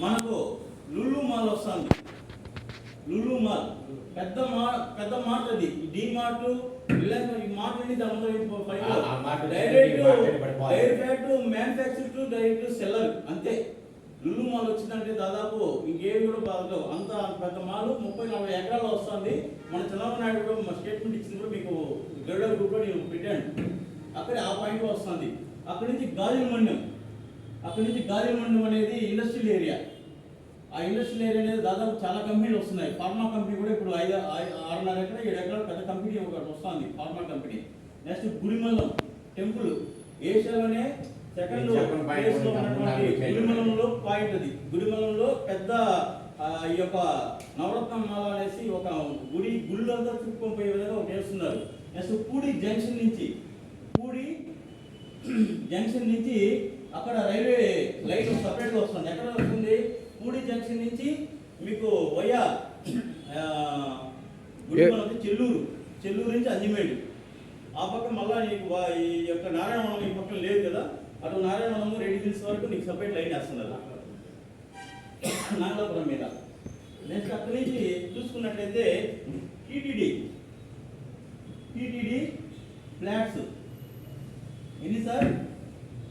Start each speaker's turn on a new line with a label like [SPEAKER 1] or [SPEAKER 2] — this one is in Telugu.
[SPEAKER 1] మనకు లులు మాల్ వస్తుంది. లులు మాల్ పెద్ద మార్ట్ అది. డి మార్ట్ ఈ మార్ట్ అన్ని direct manufacture to direct seller అంతే. లులు మాల్ వచ్చిందంటే దాదాపు ఇంకేమి కూడా బాధలు అంత పెద్ద మాల్ 30-40 ఎకరాలు వస్తుంది. మన చంద్రబాబు నాయుడు కూడా మా స్టేట్మెంట్ ఇచ్చింది కూడా మీకు గరుడ గ్రూప్లో నేను పెట్టాను. అక్కడే ఆ పాయింట్ వస్తుంది. అక్కడి నుంచి గాజుల మండలం అనేది ఇండస్ట్రియల్ ఏరియా. ఆ ఇండస్ట్రియల్ ఏరియా అనేది దాదాపు చాలా కంపెనీలు వస్తున్నాయి. ఫార్మా కంపెనీ కూడా ఇప్పుడు 6.5 ఎకరాలు 7 ఎకరాలు పెద్ద కంపెనీ ఒకటి వస్తుంది, pharma company. Next Gudimallam temple, ఏషియాలోనే సెకండ్ ప్లేస్ లో ఉన్నటువంటి గుడిమల్లంలో పాయింట్ అది. గుడిమల్లంలో పెద్ద ఈ యొక్క నవరత్న మాల అనేసి ఒక గుళ్ళంతా చుట్టుకొని పోయే విధంగా ఒకటి వేస్తున్నారు. నెక్స్ట్ పూడి జంక్షన్ నుంచి అక్కడ రైల్వే లైన్ సపరేట్గా వస్తుంది. ఎక్కడ వస్తుంది? పూడి జంక్షన్ నుంచి మీకు వయా గుడిమల్లం చెల్లూరు నుంచి అంజిమేడు ఆ పక్క మళ్ళా నీకు ఈ యొక్క నారాయణవనం ఈ పక్కన లేదు కదా, అటు నారాయణవనము రెడ్డి హిల్స్ వరకు నీకు సపరేట్ లైన్ వేస్తున్నారు నాగలాపురం మీద. నెక్స్ట్ అక్కడి నుంచి చూసుకున్నట్లయితే టీటీడీ ఫ్లాట్స్ ఎన్ని సార్?